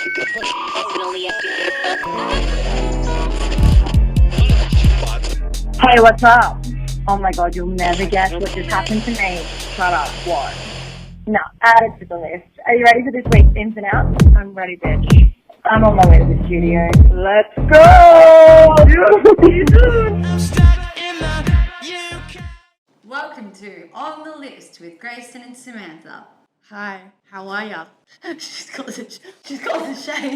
Hey, what's up? Oh my god, you'll never guess what just happened to me. Shut up. What? No, add it to the list. Are you ready for this week's ins and outs? I'm ready, bitch. I'm on my way to the studio. Let's go! Welcome to On the List with Grayson and Samantha. Hi, how are ya? She's got the shades.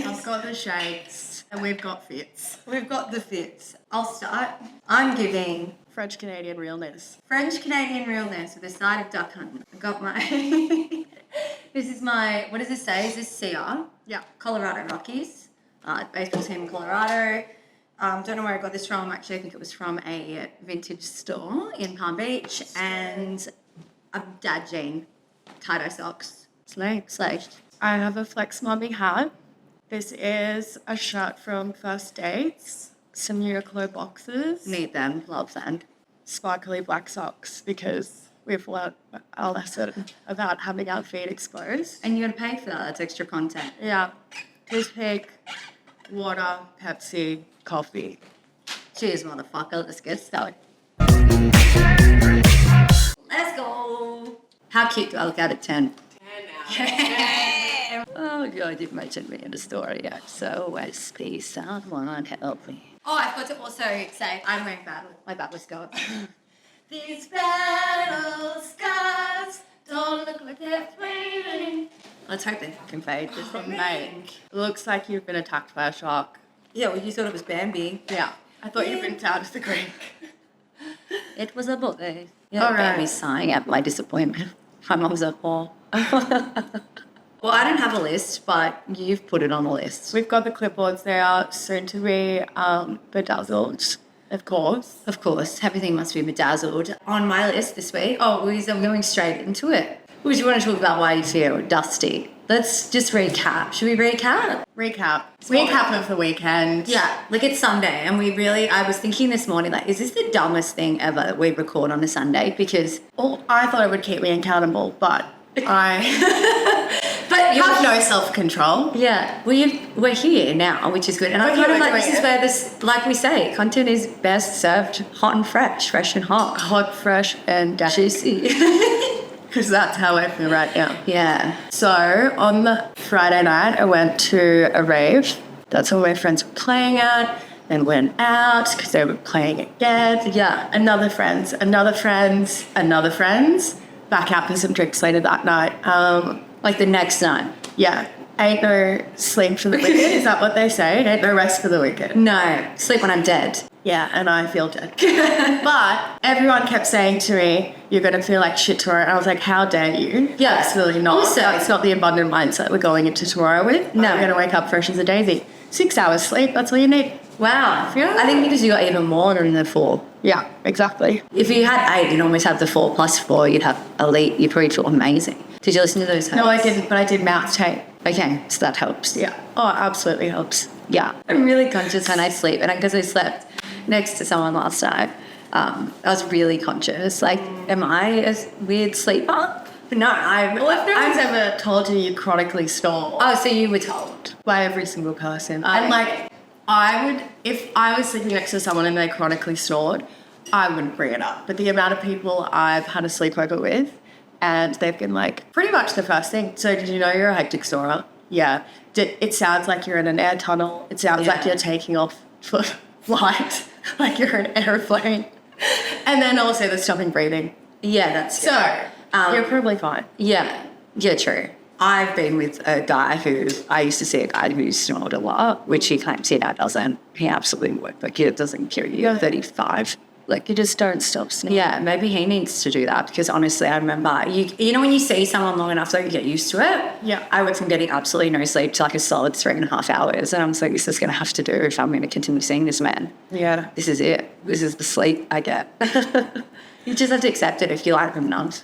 I've got the shades. And we've got fits. We've got the fits. I'll start. I'm giving French Canadian realness. French Canadian realness with a side of duck hunting. I got my... This is my... What does this say? Is this CR? Yeah. Colorado Rockies. Baseball team in Colorado. Don't know where I got this from. Actually, I think it was from a vintage store in Palm Beach. And a dad jean. Tie-dye socks. Slate. I have a Flex Mommy hat. This is a shirt from First Dates. Some Uniqlo boxes. Need them. Love them. Sparkly black socks because we've learned our lesson about having our feet exposed. And you got to pay for that. That's extra content. Yeah. Toothpick, water, Pepsi, coffee. Cheers, motherfucker. Let's get started. Let's go. How cute do I look out of 10? 10 now. Oh, God, you've mentioned me in the story yet. So, always be someone help me. Oh, I forgot to also say, I'm wearing battle. My battle's going. These battle scars don't look like they're fading. Let's hope they fucking fade. This thing, mate. Looks like you've been attacked by a shark. Yeah, well, you thought it was Bambi. Yeah. I thought you'd been out of the creek. It was a boy. Yeah, All right. Bambi sighing at my disappointment. My mum's a whore. Well, I don't have a list, but you've put it on the list. We've got the clipboards there, soon to be bedazzled, of course. Of course, everything must be bedazzled. On my list this week, I'm going straight into it. Would you want to talk about why you feel dusty? Let's just recap. Should we recap? Recap of the weekend. Yeah, like it's Sunday, and I was thinking this morning, like, is this the dumbest thing ever that we record on a Sunday? Because... Well, I thought it would keep me accountable, but I... But you have no self-control. Yeah, we're here now, which is good. And I kind of like this is where this, like we say, content is best served hot and fresh and hot. Hot, fresh, and juicy. Because that's how I feel right now. Yeah. So on the Friday night, I went to a rave. That's all my friends were playing at. Then went out because they were playing again. Yeah. Another friends. Back out for some drinks later that night. Like the next night. Yeah. Ain't no sleep for the wicked. Is that what they say? Ain't no rest for the wicked. No. Sleep when I'm dead. Yeah, and I feel dead. But everyone kept saying to me, you're going to feel like shit tomorrow. And I was like, how dare you? Yeah. Absolutely not. Also, it's not the abundant mindset we're going into tomorrow with. No. I'm going to wake up fresh as a daisy. 6 hours sleep, that's all you need. Wow. Yeah. I think because you got even more than the 4. Yeah, exactly. If you had 8, you'd almost have the 4 plus 4. You'd have elite. You'd probably feel amazing. Did you listen to those? No, I didn't, but I did mouth tape. Okay, so that helps. Yeah. Oh, it absolutely helps. Yeah. I'm really conscious when I sleep. And because I slept next to someone last night, I was really conscious. Like, am I a weird sleeper? No, Well, if no one's ever told you chronically snore. Oh, so you were told? By every single person. Oh, and like, I would, if I was sleeping next to someone and they chronically snored, I wouldn't bring it up. But the amount of people I've had a sleepover with, and they've been like, pretty much the first thing. So did you know you're a hectic snorer? Yeah. It sounds like you're in an air tunnel. It sounds like you're taking off for flight, like you're an airplane. And then also the stopping breathing. Yeah, that's so. You're probably fine. Yeah, true. I've been with a guy I used to see a guy who snored a lot, which he claims he now doesn't. He absolutely would, but it doesn't cure you at 35. Like, you just don't stop snoring. Yeah, maybe he needs to do that because honestly, I remember, you know when you see someone long enough so you get used to it? Yeah. I went from getting absolutely no sleep to like a solid 3.5 hours and I was like, this is going to have to do if I'm going to continue seeing this man. Yeah. This is it. This is the sleep I get. You just have to accept it if you like them not.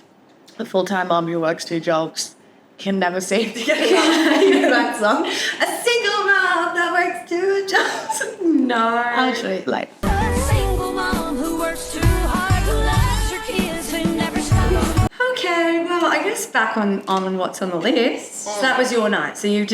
A full-time mom who works 2 jobs can never seem to get enough. You know that song? A single mom that works 2 jobs. No. Actually, like... A single mom who works too hard to love her kids who never stop. Okay, well, I guess back on what's on the list. So that was your night. So you've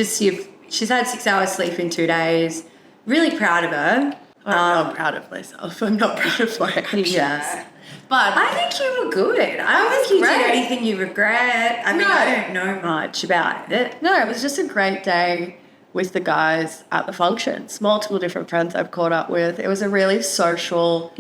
She's had 6 hours sleep in 2 days. Really proud of her. I'm not proud of myself. I'm not proud of my actions. Yeah. But I think you were good. I don't think you great. did anything you regret. I mean, No. I don't know much about it. no, it was just a great day with the guys at the functions. Multiple different friends I've caught up with. It was a really social,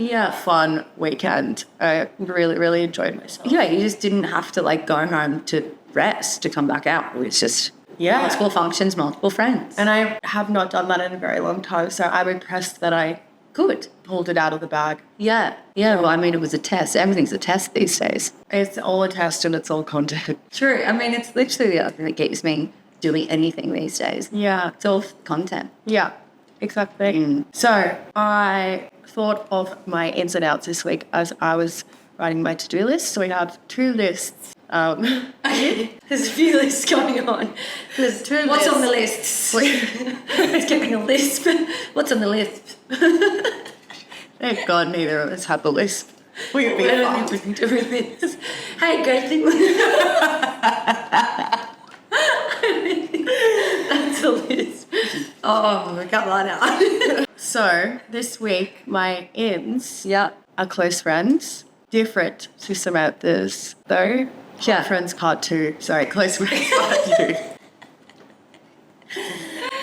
fun weekend. I really, really enjoyed myself. Yeah, you just didn't have to like go home to rest to come back out. It was just Yeah. multiple functions, multiple friends. And I have not done that in a very long time, so I'm impressed that I pulled it out of the bag. Yeah. Well, I mean, it was a test. Everything's a test these days. It's all a test and it's all content. True. I mean, it's literally the other thing that keeps me doing anything these days. Yeah. It's all content. Yeah, exactly. So I thought of my ins and outs this week as I was writing my to-do list. So we have 2 lists. There's a few lists going on. There's 2 What's lists. on the lists? It's getting a lisp. What's on the list? Thank God neither of us had the list. We'd be I don't fucked. think we can do this. Hey, go think. That's a list. Oh, come on out. So this week, my ins Yeah. are close friends. Different to Samantha's, though. Yeah. Friends part 2. Sorry, close friends part 2.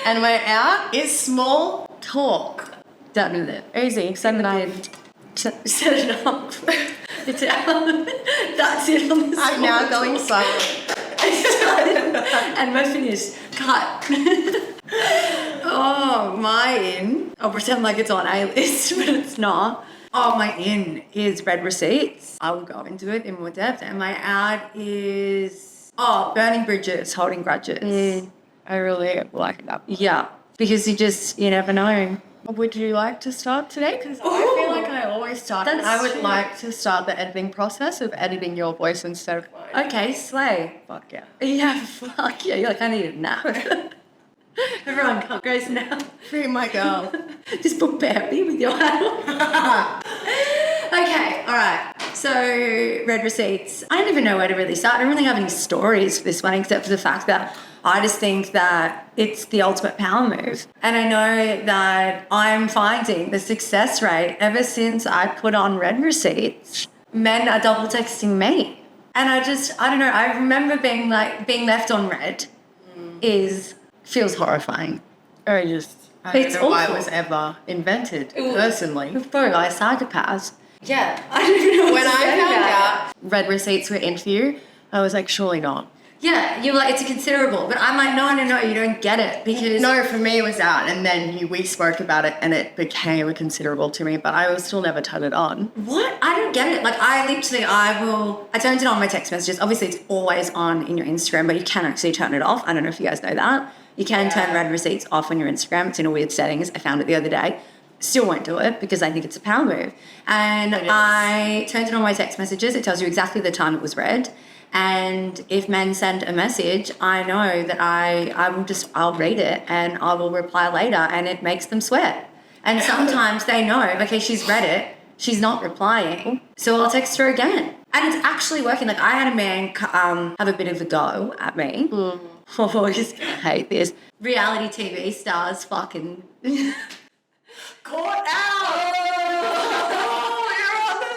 And my out is small talk. Done with it. Easy. Send it in. Set it up. It's out. That's it on the I'm now going silent. And my finish. Cut. Oh, my in. I'll pretend like it's on a list, but it's not. Oh, my in is red receipts. I will go into it in more depth. And my out is, burning bridges, holding grudges. I really like that. Yeah, because you never know. Would you like to start today? Because I feel like I always start. And That's I would true. like to start the editing process of editing your voice instead of mine. Okay, slay. Fuck yeah. Yeah, fuck yeah. You're like, I need a nap. Everyone goes now. Free my girl. Just put Bambi with your hat on. Okay, all right. So, red receipts. I don't even know where to really start. I don't really have any stories for this one except for the fact that I just think that it's the ultimate power move. And I know that I'm finding the success rate ever since I put on red receipts, men are double texting me. And I don't know, I remember being left on red feels horrifying. I don't It's know why it awful. was ever invented, personally. Bro, I psychopaths. Yeah, I don't even know what When to I say found about out red receipts were in for you, I was like, surely not. Yeah, you're like, it's a considerable. But I'm like, no, you don't get it. Because No, for me it was out, and then we spoke about it, and it became considerable to me, but I will still never turn it on. What? I don't get it. Like, I turned it on my text messages. Obviously, it's always on in your Instagram, but you can actually turn it off. I don't know if you guys know that. You can turn red receipts off on your Instagram. It's in a weird settings. I found it the other day. Still won't do it because I think it's a power move. And I turned it on my text messages. It tells you exactly the time it was read. And if men send a message, I know that I'll read it and I will reply later, and it makes them sweat. And sometimes they know, okay, she's read it, she's not replying, so I'll text her again. And it's actually working. Like, I had a man have a bit of a go at me. Oh, he's gonna hate this. Reality TV stars fucking caught out. Oh, you're on the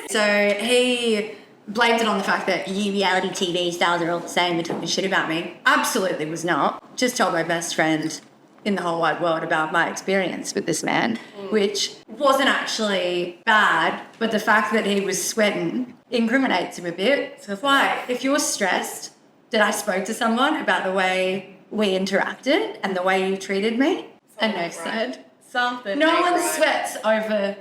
list. So he blamed it on the fact that you reality TV stars are all the same and talking shit about me. Absolutely was not. Just told my best friend in the whole wide world about my experience with this man, which wasn't actually bad, but the fact that he was sweating incriminates him a bit. So why? If you're stressed that I spoke to someone about the way we interacted and the way you treated me, and they said Something. no one sweats over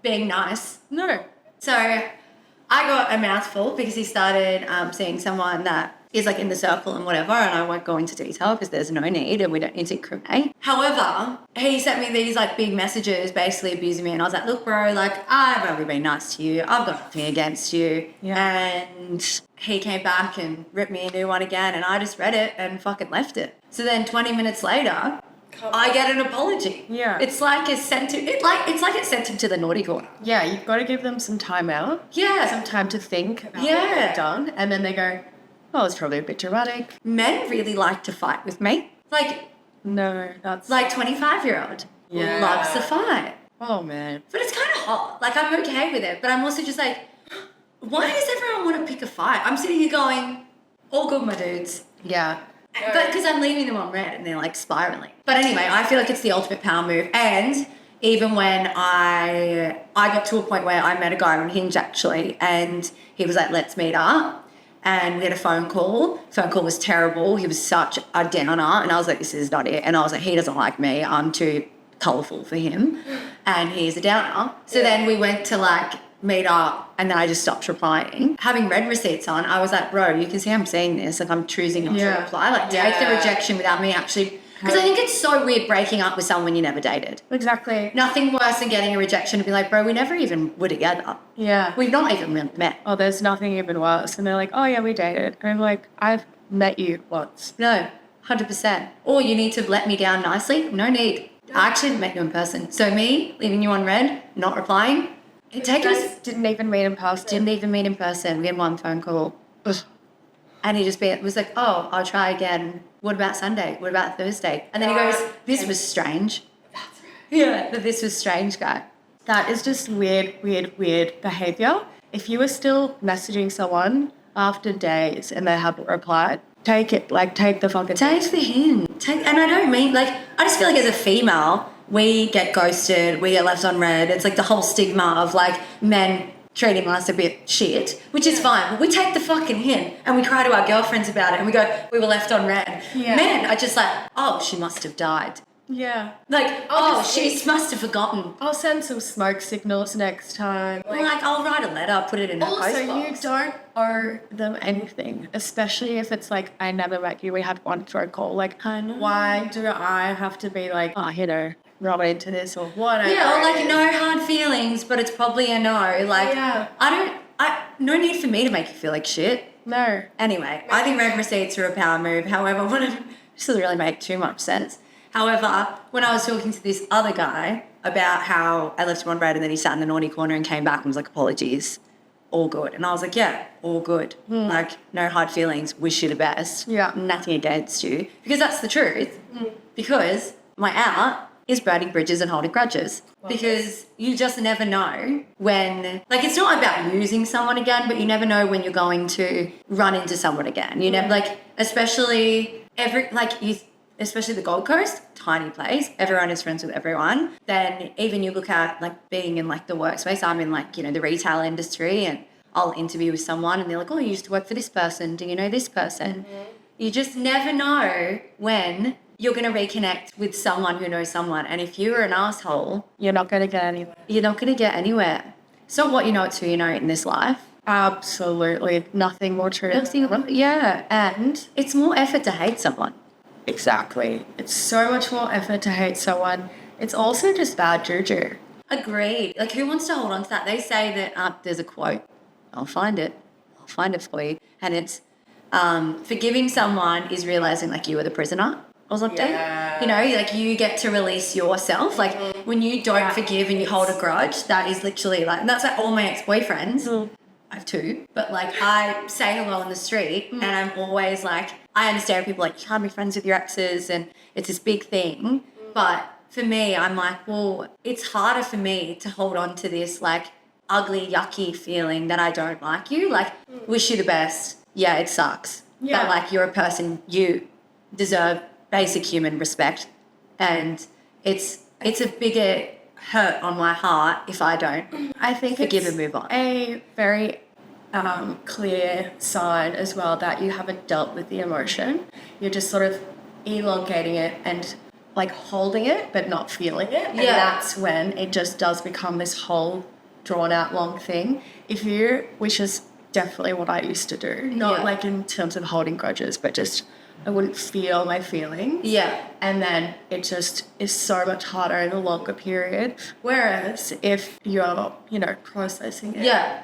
being nice. No. So I got a mouthful because he started seeing someone that is like in the circle and whatever, and I won't go into detail because there's no need and we don't need to incriminate. However, he sent me these like big messages basically abusing me, and I was like, look bro, like I've only been nice to you, I've got nothing against you. And he came back and ripped me a new one again, and I just read it and fucking left it. So then 20 minutes later, I get an apology. Yeah. It's like it's sent him to the naughty corner. Yeah, you've got to give them some time out. Yeah. Some time to think about what Yeah. they've done. And then they go, oh, it's probably a bit dramatic. Men really like to fight with me. Like, No, that's Like 25-year-old. Yeah. Loves the fight. oh man. But it's kind of hot. Like, I'm okay with it. But I'm also just like, why does everyone want to pick a fight? I'm sitting here going, all good, my dudes. Yeah. But because I'm leaving them on red and they're like spiraling. But anyway, I feel like it's the ultimate power move. And even when I got to a point where I met a guy on Hinge actually, and he was like, let's meet up. And we had a phone call. Phone call was terrible. He was such a downer. And I was like, this is not it. And I was like, he doesn't like me. I'm too colourful for him. And he's a downer. So then we went to like meet up, and then I just stopped replying. Having read receipts on, I was like, bro, you can see I'm seeing this. Like, I'm choosing not to reply. Like, take the rejection without me actually... Because I think it's so weird breaking up with someone you never dated. Exactly. Nothing worse than getting a rejection to be like, bro, we never even were together. Yeah. We've not even met. Oh, there's nothing even worse. And they're like, oh yeah, we dated. And I'm like, I've met you once. No, 100%. Or you need to let me down nicely. No need. I actually met you in person. So me, leaving you on red, not replying, take us... Didn't even meet in person. Didn't even meet in person. We had one phone call. And he just was like, oh, I'll try again. What about Sunday? What about Thursday? And then he goes, this was strange. That's right. Yeah, but this was strange, guy. That is just weird behavior. If you were still messaging someone after days and they haven't replied, take it. Like, take the fucking... Take the hint. And I don't mean, like, I just feel like as a female, we get ghosted, we get left on red. It's like the whole stigma of, like, men treating us a bit shit, which is fine. But we take the fucking hint and we cry to our girlfriends about it and we go, we were left on red. Yeah. Men are just like, oh, she must have died. Yeah. Like, she must have forgotten. I'll send some smoke signals next time. Like, I'll write a letter, put it in a Also, postbox. you don't owe them anything, especially if it's like, I never met you, we had one phone call. Like, I know. why do I have to be like, oh, you know, not into this or whatever? Yeah, or like no hard feelings, but it's probably a no. Like, no need for me to make you feel like shit. No. Anyway, I think red receipts are a power move. However, this doesn't really make too much sense. However, when I was talking to this other guy about how I left him on red and then he sat in the naughty corner and came back and was like, apologies, all good. And I was like, yeah, all good. Like, no hard feelings, wish you the best. Yeah. Nothing against you. Because that's the truth. Because my out is burning bridges and holding grudges. Because you just never know when... Like, it's not about losing someone again, but you never know when you're going to run into someone again. You never, like, especially especially the Gold Coast, tiny place, everyone is friends with everyone. Then even you look at like being in like the workspace, I'm in like, you know, the retail industry, and I'll interview with someone and they're like, oh, you used to work for this person. Do you know this person? You just never know when you're going to reconnect with someone who knows someone. And if you're an asshole, You're not going to get anywhere. you're not going to get anywhere. It's not what you know, it's who you know in this life. Absolutely. Nothing more true. Yeah, and it's more effort to hate someone. Exactly. It's so much more effort to hate someone. It's also just bad juju. Agreed. Like, who wants to hold on to that? They say that there's a quote. I'll find it for you. And it's, forgiving someone is realizing like you were the prisoner or something. Yeah. You know, like you get to release yourself. Like when you don't forgive and you hold a grudge, that is literally like, and that's like all my ex-boyfriends. I have two, but like I say hello on the street and I'm always like, I understand people like, you can't be friends with your exes and it's this big thing. But for me, I'm like, well, it's harder for me to hold on to this like ugly, yucky feeling that I don't like you. Like, wish you the best. Yeah, it sucks. Yeah. But like you're a person, you deserve basic human respect. And it's a bigger hurt on my heart if I don't I think forgive it's and move on. A very clear sign as well that you haven't dealt with the emotion. You're just sort of elongating it and like holding it but not feeling it. And that's when it just does become this whole drawn out long thing. Which is definitely what I used to do. Not like in terms of holding grudges, but just I wouldn't feel my feelings. Yeah. And then it just is so much harder in a longer period. Whereas if you're, processing it. Yeah.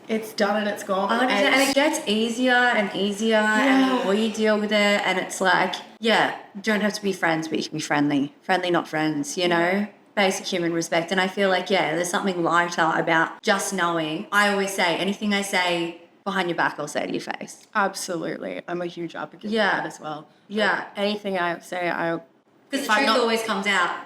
It's done and it's gone. And it gets easier and easier and the more you deal with it, and it's like, you don't have to be friends, but you can be friendly. Friendly, not friends, Basic human respect. And I feel like, there's something lighter about just knowing. I always say, anything I say behind your back, I'll say to your face. Absolutely. I'm a huge advocate for that as well. Yeah. Like, anything I say, I Because the truth always comes out.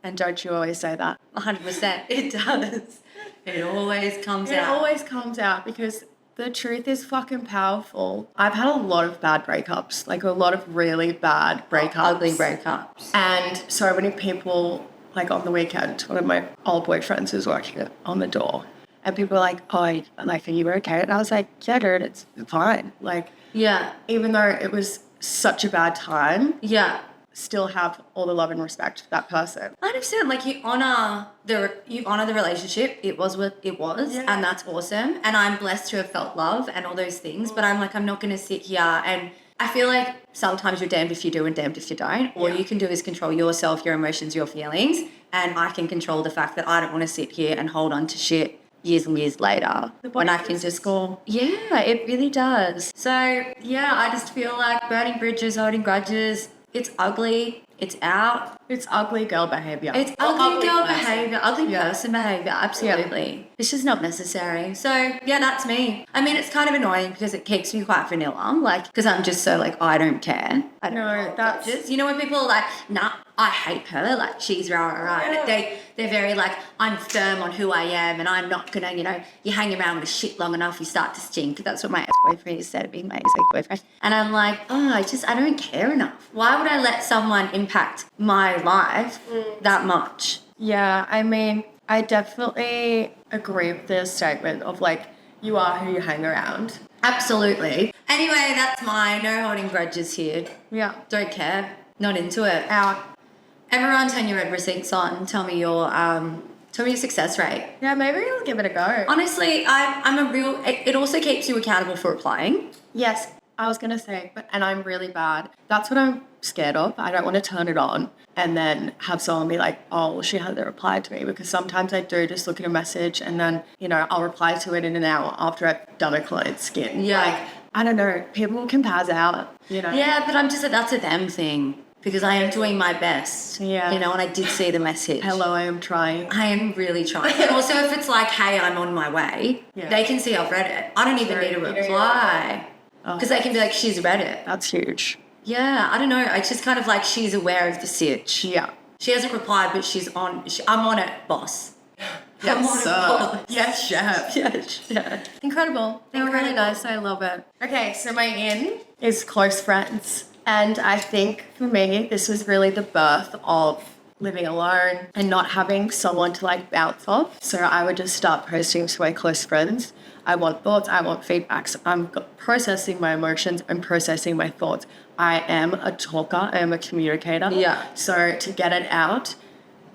And don't you always say that? 100%. It does. It always comes out. It always comes out because the truth is fucking powerful. I've had a lot of bad breakups, like a lot of really bad breakups. Ugly breakups. And so many people, like on the weekend, one of my old boyfriends was working on the door. And people were like, oh, like, are you okay? And I was like, yeah, dude, it's fine. Like, yeah. Even though it was such a bad time. Yeah. Still have all the love and respect for that person. I understand. Like you honor the relationship. It was what it was, and that's awesome. And I'm blessed to have felt love and all those things. But I'm like, I'm not going to sit here and I feel like sometimes you're damned if you do and damned if you don't. All you can do is control yourself, your emotions, your feelings, and I can control the fact that I don't want to sit here and hold on to shit years and years later when I can just go, yeah, it really does. So yeah, I just feel like burning bridges, holding grudges. It's ugly. It's out. It's ugly girl behaviour. It's ugly girl behaviour. Ugly person behaviour. Absolutely. Yeah. It's just not necessary. So, yeah, that's me. I mean, it's kind of annoying because it keeps me quite vanilla. Like, because I'm just so, like, I don't care. I don't know. That's just, you know, when people are like, nah, I hate her. Like, she's right. Yeah. They're very like, I'm firm on who I am and I'm not going to, you know, you hang around with a shit long enough, you start to stink. That's what my ex-boyfriend said to me, my ex-boyfriend. And I'm like, oh, I don't care enough. Why would I let someone impact my life that much? Yeah, I mean, I definitely agree with the statement of like, you are who you hang around. Absolutely. Anyway, that's mine. No holding grudges here. Yeah. Don't care. Not into it. Out. Everyone turn your red receipts on. Tell me your success rate. Yeah, maybe I'll give it a go. Honestly, it also keeps you accountable for replying. Yes, I was going to say, and I'm really bad. That's what I'm scared of. I don't want to turn it on and then have someone be like, oh, well, she hasn't replied to me, because sometimes I do just look at a message and then, you know, I'll reply to it in an hour after I've done a clean skin. Yeah. Like, I don't know, people can pass out, you know. Yeah, but I'm just that's a them thing. Because I am doing my best. Yeah. You know, and I did see the message. Hello, I am trying. I am really trying. And also if it's like, hey, I'm on my way, they can see I've read it. I don't even need to reply. Because they can be like, she's read it. That's huge. Yeah, I don't know. It's just kind of like she's aware of the sitch. Yeah. She hasn't replied, but she's on. I'm on it, boss. Yes, sir. Yes, chef. Yes, chef. Incredible. They're really nice. I love it. Okay, so my in is close friends. And I think for me, this was really the birth of living alone and not having someone to like bounce off. So I would just start posting to my close friends. I want thoughts, I want feedbacks. I'm processing my emotions and processing my thoughts. I am a talker, I am a communicator. Yeah. So to get it out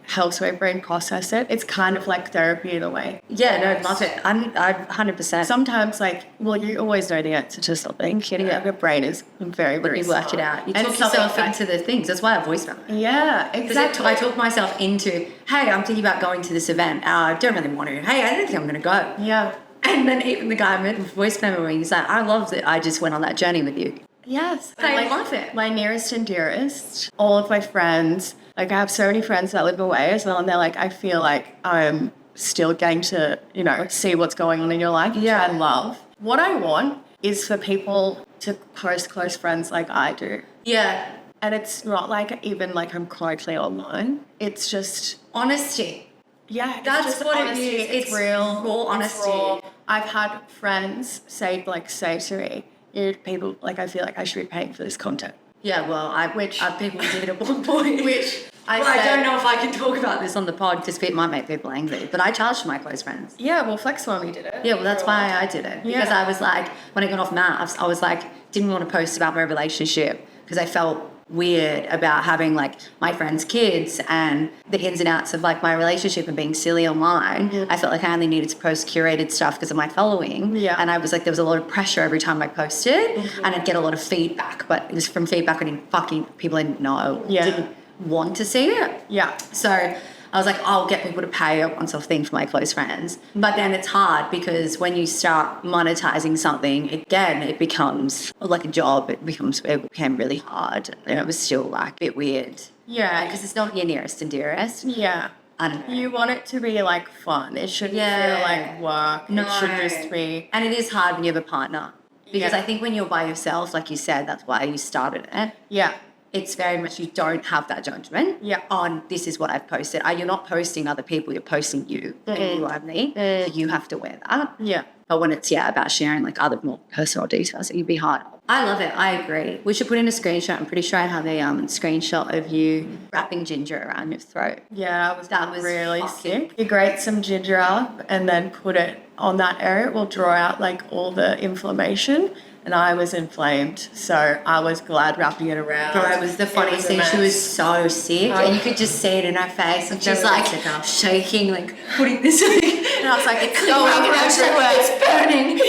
helps my brain process it. It's kind of like therapy in a way. Yeah, no, love it. I'm 100%. Sometimes, like, well, you always know the answer to something. Your brain is very, very You work it out. You and talk yourself into the things. That's why I voice note. Yeah, exactly. I talk myself into, hey, I'm thinking about going to this event. I don't really want to. Hey, I don't think I'm going to go. Yeah. And then even the guy made a voice memo where he's like, I loved it. I just went on that journey with you. Yes. I love it. My nearest and dearest, all of my friends, like I have so many friends that live away as well, and they're like, I feel like I'm still getting to, you know, see what's going on in your life, which I love. What I want is for people to post close friends like I do. Yeah. And it's not like even like I'm quietly online. It's just honesty. Yeah, that's what honesty. It is. It's real. Raw honesty. Raw. I've had friends say to me, people, like, I feel like I should be paying for this content. Yeah, well, people did at one point. I don't know if I can talk about this on the pod because it might make people angry, but I charged my close friends. Yeah, well, Flex Mommy did it. Yeah, well, that's why I did it. Because I was like, when I got off maths, I was like, didn't want to post about my relationship because I felt weird about having like my friends' kids and the ins and outs of like my relationship and being silly online. I felt like I only needed to post curated stuff because of my following. Yeah. And I was like, there was a lot of pressure every time I posted and I'd get a lot of feedback, but it was from feedback people I didn't know. Didn't want to see it. Yeah. So I was like, I'll get people to pay a once-off thing for my close friends. But then it's hard because when you start monetizing something, again, it becomes like a job. It became really hard. And it was still like a bit weird. Yeah. Because it's not your nearest and dearest. Yeah. I don't know. You want it to be like fun. It shouldn't feel like work. No. It should just be. And it is hard when you have a partner. Because I think when you're by yourself, like you said, that's why you started it. Yeah. it's very much you don't have that judgment on this is what I've posted. You're not posting other people, you're posting you and you only. You have to wear that. Yeah. But when it's, about sharing like other more personal details, it can be hard. I love it. I agree. We should put in a screenshot. I'm pretty sure I have a screenshot of you wrapping ginger around your throat. Yeah, that was really fucking sick. You grate some ginger up and then put it on that area. It will draw out like all the inflammation. And I was inflamed, so I was glad wrapping it around. Bro, it was the funniest thing. She was so sick, and you could just see it in her face, and she's like shaking, like putting this. And I was like, "It's going everywhere. It's burning.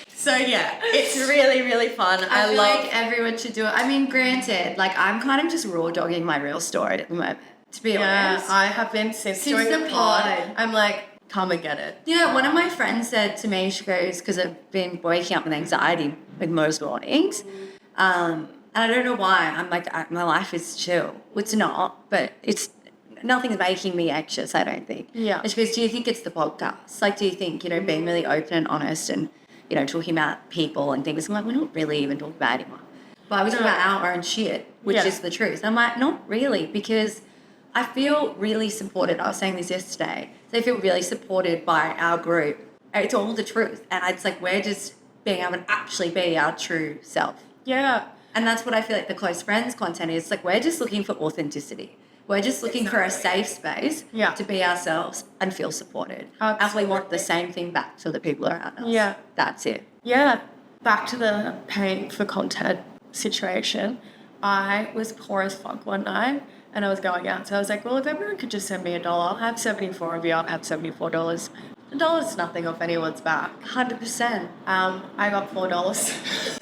So yeah, it's really, really fun. I feel like everyone should do it. I mean, granted, like I'm kind of just raw dogging my real story at the moment. To be honest, I have been since doing the pod. I'm like, come and get it. One of my friends said to me, she goes, because I've been waking up with anxiety like most mornings, and I don't know why. I'm like, my life is chill. It's not, but nothing's making me anxious, I don't think. Yeah. And she goes, do you think it's the podcast? Like, do you think, being really open and honest and, talking about people and things? I'm like, we're not really even talking about anyone. But I was talking about our own shit, which is the truth. I'm like, not really, because I feel really supported. I was saying this yesterday. So I feel really supported by our group. It's all the truth. And it's like we're just being able to actually be our true self. Yeah. And that's what I feel like the close friends content is. Like we're just looking for authenticity. We're just looking for a safe space to be ourselves and feel supported. Absolutely. And we want the same thing back to the people around us. Yeah. That's it. Yeah. Back to the paying for content situation. I was poor as fuck one night. And I was going out. So I was like, well, if everyone could just send me $1, I'll have 74 of you. I'll have $74. $1's nothing off anyone's back. 100%. I got $4.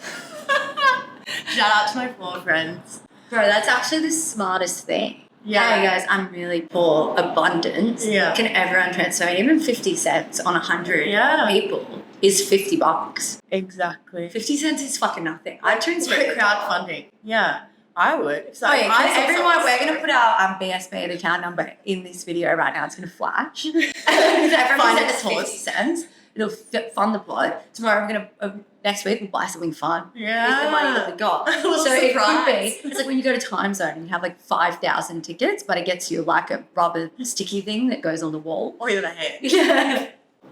Shout out to my 4 friends. Bro, that's actually the smartest thing. Yeah. Hey guys, I'm really poor. Abundance. Yeah. Can everyone transfer? Even 50 cents on 100 people is $50. Exactly. 50 cents is fucking nothing. I transfer crowdfunding. Yeah. I would. So everyone, we're going to put our BSB account number in this video right now. It's going to flash. Everyone sends 50 cents. It'll fund the pod. Tomorrow we're going to, next week we'll buy something fun. Yeah. With the money that we got. So it could be, it's like when you go to Time Zone and you have like 5,000 tickets, but it gets you like a rubber sticky thing that goes on the wall. Or even a hair. Yeah.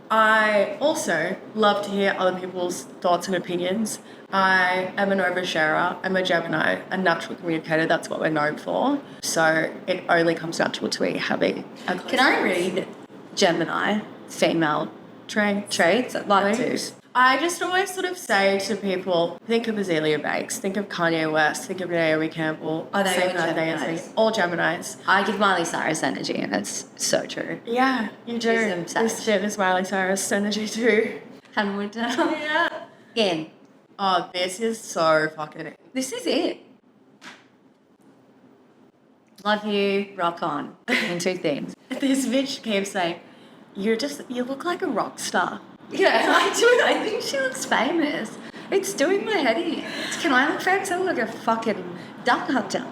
I also love to hear other people's thoughts and opinions. I am an oversharer. I'm a Gemini, a natural communicator. That's what we're known for. So it only comes natural to me having a... Can I read Gemini female traits? I'd like to. I just always sort of say to people, think of Azealia Banks, think of Kanye West, think of Naomi Campbell. Are they all Geminis? All Geminis. I give Miley Cyrus energy, and it's so true. Yeah, you do. She's This shit is Miley Cyrus energy too. Hannah Winter. Yeah. Again. Oh, this is so fucking... This is it. Love you, rock on. And 2 things. This bitch keeps saying, you look like a rock star. Yeah, I do. I think she looks famous. It's doing my head in. Can I look famous? I look like a fucking duck hunter.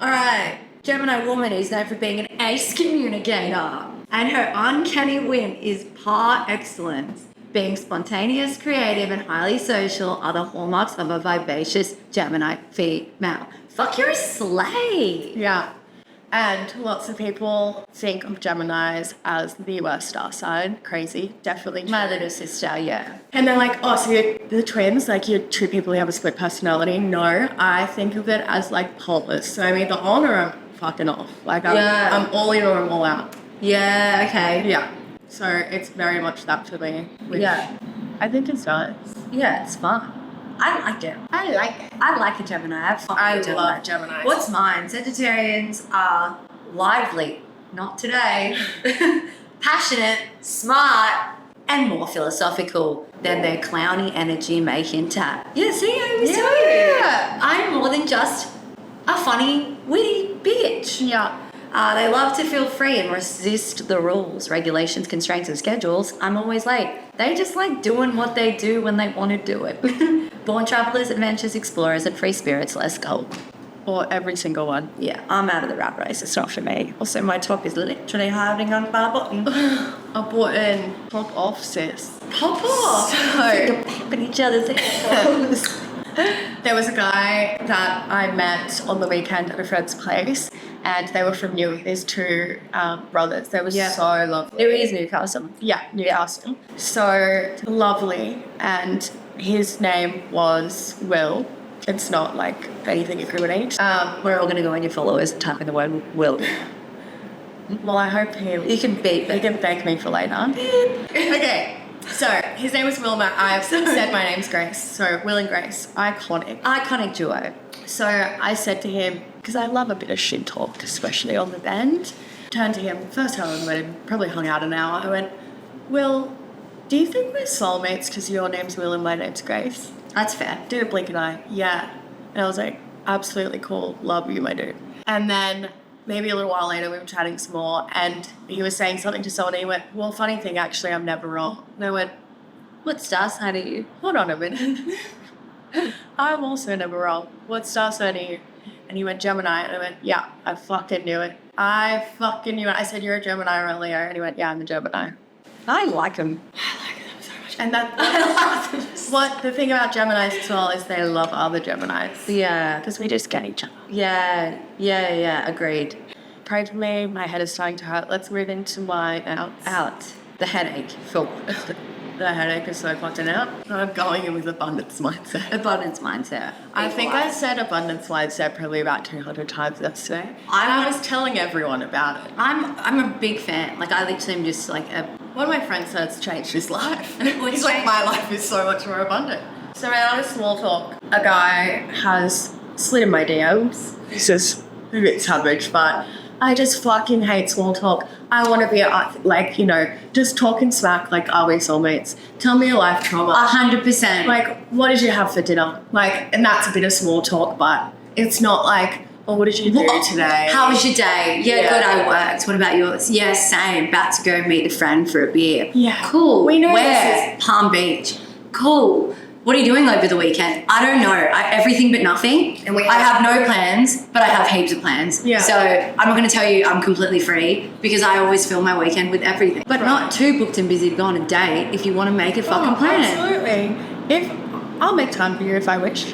All right. Gemini woman is known for being an ace communicator. And her uncanny win is par excellence. Being spontaneous, creative, and highly social are the hallmarks of a vivacious Gemini female. Fuck, you're a slay. Yeah. And lots of people think of Geminis as the worst star sign. Crazy. Definitely true. My little sister, yeah. And they're like, oh, so you're the twins? Like, you're 2 people who have a split personality? No, I think of it as like polars. So I'm either on or I'm fucking off. Like, I'm all in or I'm all out. Yeah, okay. Yeah. So it's very much that for me. Yeah. I think it's nice. Yeah, it's fun. I like it. I like it. I like a Gemini. I have fun with a love Geminis. What's mine? Sagittarians are lively, not today, passionate, smart, and more philosophical than their clowny energy may hint at. Yeah, see, I was telling you. I'm more than just a funny, witty bitch. Yeah. They love to feel free and resist the rules, regulations, constraints, and schedules. I'm always late. They just like doing what they do when they want to do it. Born travelers, adventurers, explorers, and free spirits. Let's go. Bought every single one. Yeah, I'm out of the rat race. It's not for me. Also, my top is literally hiding on bar bottom. I bought in top off, sis. Pop off! So, Pepping each other's assholes. there was a guy that I met on the weekend at a friend's place, and they were from Newey. There's two brothers. They were so lovely. Newey is Newcastle. Yeah, Newcastle. So lovely. And his name was Will. It's not like anything incriminating. We're all going to go on your followers and type in the word Will. Well, I hope You can beat he it. can thank me for later. Okay, so his name was Wilma. I've said my name's Grace. So Will and Grace, iconic. Iconic duo. So I said to him, because I love a bit of shit talk, especially on the bend, turned to him, first time I met him, probably hung out an hour. I went, Will, do you think we're soulmates because your name's Will and my name's Grace? That's fair. Did a blink and eye, yeah. And I was like, absolutely cool, love you, my dude. And then maybe a little while later, we were chatting some more, and he was saying something to someone, and he went, well, funny thing, actually, I'm never wrong. And I went, What star sign are you? hold on a minute. I'm also never wrong. What star sign are you? And he went, Gemini. And I went, yeah, I fucking knew it. I fucking knew it. I said, you're a Gemini or a Leo? And he went, yeah, I'm a Gemini. I like them. And that, what the thing about Geminis as well is they love other Geminis. Yeah. Because we just get each other. Yeah. Agreed. Pray for me. My head is starting to hurt. Let's move into my Out. The headache. Phil. The headache is so fucking out. I'm going in with abundance mindset. Abundance mindset. I think I said abundance mindset probably about 200 times yesterday. I was telling everyone about it. I'm a big fan. Like, I literally am just like a... One of my friends said it's changed his life. He's like, my life is so much more abundant. So out of small talk, a guy has slid in my DMs. It's just a bit savage, but I just fucking hate small talk. I want to be, like, you know, just talking smack, like, are we soulmates? Tell me your life trauma. 100%. Like, what did you have for dinner? Like, and that's a bit of small talk, but it's not like, well, what did you do today? How was your day? Yeah, good, I worked. What about yours? Yeah, same. About to go meet a friend for a beer. Yeah. Cool. We know Where? Palm Beach. Cool. What are you doing over the weekend? I don't know. Everything but nothing. And I have no plans, but I have heaps of plans. Yeah. So I'm not going to tell you I'm completely free because I always fill my weekend with everything. But not too booked and busy to go on a date if you want to make a fucking plan. Absolutely. I'll make time for you if I wish.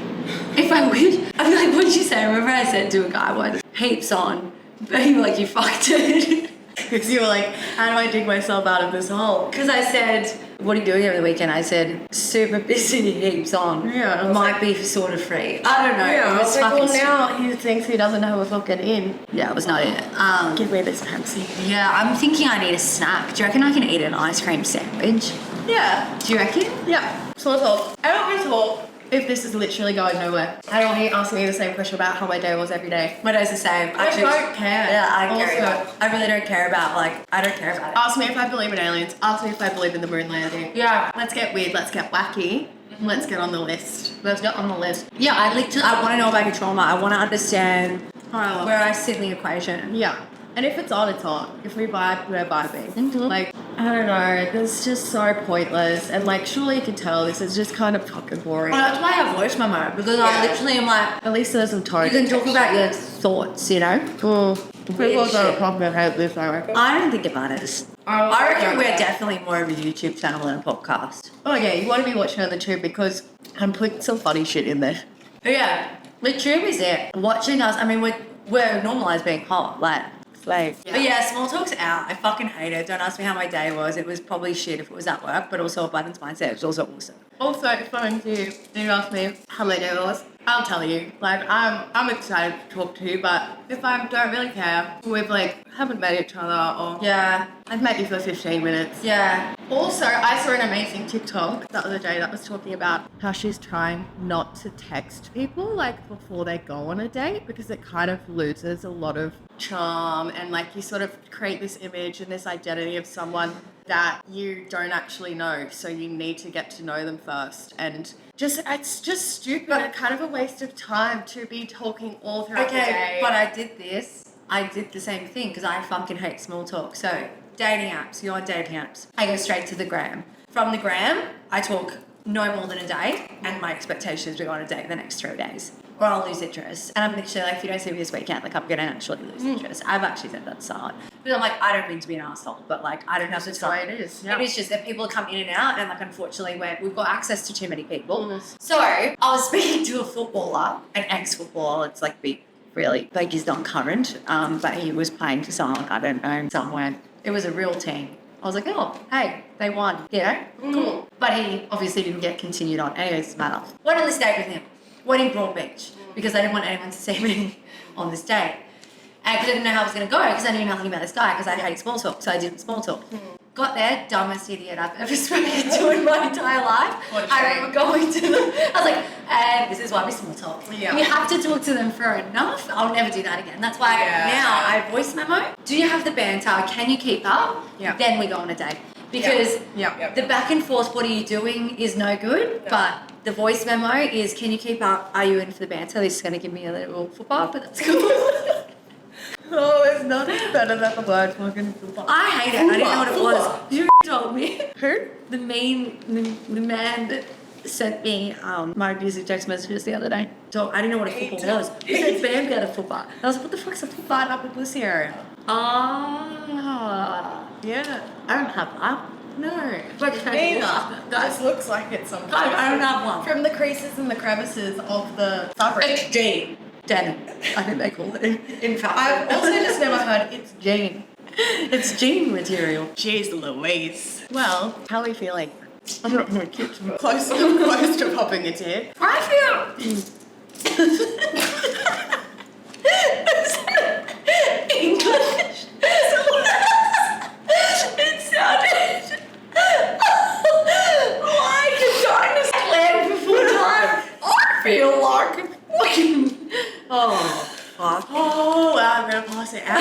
If I wish. I'm like, what did you say? I remember I said to a guy once, heaps on. But you were like, you fucked it. Because you were like, how do I dig myself out of this hole? Because I said, what are you doing over the weekend? I said, super busy, heaps on. Yeah, I was Might like- be sort of free. I don't know. Yeah, It I was was like, fucking well, now he thinks he doesn't know if I'll get in. Yeah, it was not it. Give me this Pepsi. Yeah, I'm thinking I need a snack. Do you reckon I can eat an ice cream sandwich? Yeah. Do you reckon? Yeah. Small talk. I don't want to talk if this is literally going nowhere. I don't want you to ask me the same question about how my day was every day. My day's the same. I don't care. Yeah, I Also- care about. I really don't care about, like, I don't care about it. Ask me if I believe in aliens. Ask me if I believe in the moon landing. Yeah. Let's get weird. Let's get wacky. Let's get on the list. Let's get on the list. Yeah, I want to know about your trauma. I want to understand where I sit in the equation. Yeah. And if it's on, it's on. If we vibe, we're vibing. Mhm. Like, I don't know. This is just so pointless. And, like, surely you can tell this is just kind of fucking boring. Well, that's why I have voice memo, because I literally am like, At least there's some tone. you can talk about your thoughts, you know? People don't comprehend this, I reckon. I don't think about it as... I reckon we're definitely more of a YouTube channel than a podcast. Oh, yeah, you want to be watching on the tube because I'm putting some funny shit in there. But yeah, the tube is there. Watching us, I mean, we're normalised being hot, like... Like, But yeah, small talk's out. I fucking hate it. Don't ask me how my day was. It was probably shit if it was at work, but also abundance mindset. It was also awesome. also, if I'm to you ask me how my day was, I'll tell you. Like, I'm excited to talk to you, but if I don't really care, we've, like, haven't met each other, or Yeah, I've met you for 15 minutes. yeah. Also, I saw an amazing TikTok the other day that was talking about how she's trying not to text people, like, before they go on a date, because it kind of loses a lot of charm, and, like, you sort of create this image and this identity of someone that you don't actually know, so you need to get to know them first. And it's just stupid and kind of a waste of time to be talking all throughout the day. Okay, but I did the same thing because I fucking hate small talk. So, dating apps, you're on dating apps. I go straight to the gram. From the gram, I talk no more than a day, and my expectation is to go on a date the next 3 days, or I'll lose interest. And I'm literally like, if you don't see me this weekend, like I'm gonna actually lose interest. I've actually said that to someone. But I'm like, I don't mean to be an asshole, but like I don't have to That's the way it is. It is just that people come in and out, and like unfortunately we've got access to too many people. So I was speaking to a footballer, an ex-footballer. It's like big, really, like he's not current, but he was playing for someone, I don't know, somewhere. It was a real team. I was like, oh, hey, they won, you know? Cool. But he obviously didn't get continued on. Anyways, it doesn't matter. Went on this date with him. Went in Broadbeach because I didn't want anyone to see me on this date. And because I didn't know how I was going to go because I knew nothing about this guy because I hate small talk, so I didn't small talk. Got there, dumbest idiot I've ever spoken to in my entire life. I remember going to them. I was like, this is why we small talk. Yeah. You have to talk to them for enough. I'll never do that again. That's why now I voice memo. Do you have the banter? Can you keep up? Yeah. Then we go on a date. Because the back and forth, what are you doing, is no good. No. But the voice memo is, can you keep up? Are you in for the banter? This is going to give me a little football, but that's cool. Oh, there's nothing better than the word fucking football. I hate it. I didn't know what it was. You told me. Who? The man that sent me my abusive text messages the other day. So I didn't know what a football was. He said band out of football. I was like, what the fuck's a football up in pussy area? Yeah. I don't have that. No. Neither. That looks like it sometimes. I don't have one. From the creases and the crevices of the fabric. It's Jane. Denim. I think they call it. In fact, I've also just never heard it's Jane. It's jean material. Jeez Louise. Well, how are you feeling? I don't know. Close to popping a tear. I feel... English. It sounded like you're trying to slam before time. I feel like fucking... Oh, fuck. Oh, I'm going to pass it out.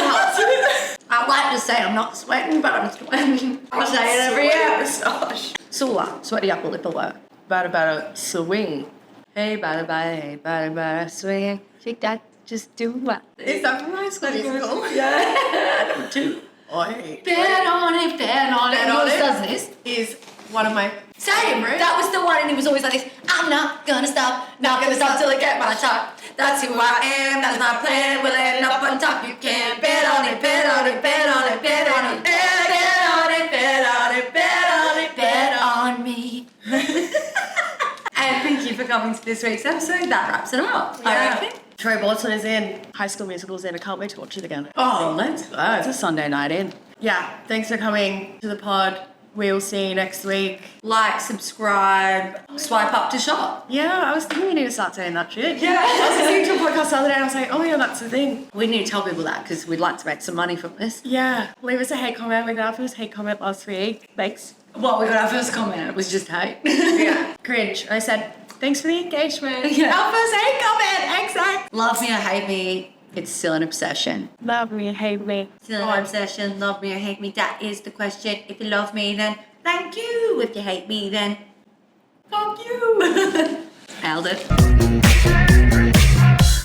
I like to say I'm not sweating, but I'm sweating. I say it every episode. So sweaty upper lip alert. Bada swing. Hey, bada, swing. Shake that, just do what? Is that from High School Musical? Yeah. Two. Oi. Bet on it. Who does this? Is one of my Same. That was the one, and he was always like this. I'm not gonna stop till I get my top. That's who I am. That's my plan. We'll end up on top. You can bet on it. Bet on it. Bet on it. Bet on it. Bet on it. Bet on it. Bet on it. Bet on me. And thank you for coming to this week's episode. That wraps it up. I reckon. Troy Bolton is in. High School Musical's in. I can't wait to watch it again. Oh, let's go. It's a Sunday night in. Yeah. Thanks for coming to the pod. We'll see you next week. Like, subscribe, swipe up to shop. Yeah, I was thinking we need to start saying that shit. Yeah. I was listening to a podcast the other day and I was like, oh yeah, that's the thing. We need to tell people that because we'd like to make some money from this. Yeah. Leave us a hate comment. We got our first hate comment last week. Thanks. Well, we got our first comment. It was just hate. Yeah. Cringe. I said, thanks for the engagement. Yeah. Our first hate comment. Exact. Love me or hate me. It's still an obsession. Love me or hate me. Still an obsession. Love me or hate me. That is the question. If you love me, then thank you. If you hate me, then fuck you. Nailed it.